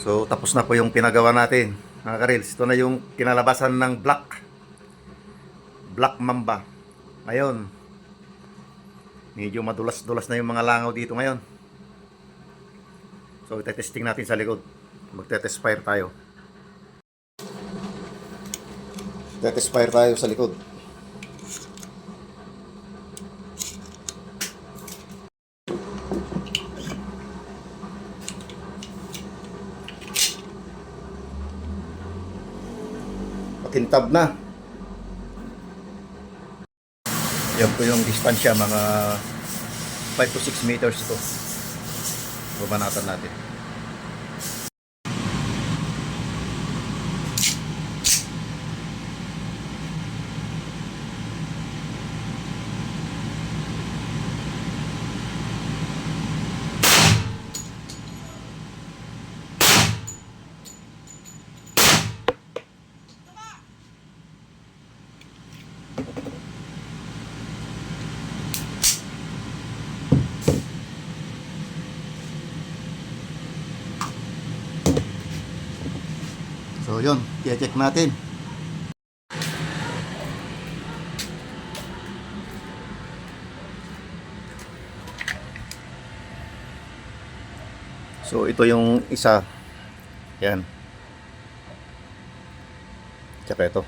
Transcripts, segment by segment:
So tapos na po yung pinagawa natin mga karils. Ito na yung kinalabasan ng Black Mamba. Ngayon medyo madulas-dulas na yung mga langaw dito ngayon. So itetesting natin sa likod. Magte-test fire tayo. Test fire tayo sa likod. Pakintab na. Yan po yung distansya, mga 5 to 6 meters ito. Bumanatan natin. So yun, i-check natin. So ito yung isa. Yan. Tsaka ito.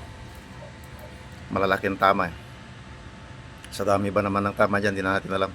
Malalaki ang tama. Sa dami ba naman ng tama dyan, di na natin alam.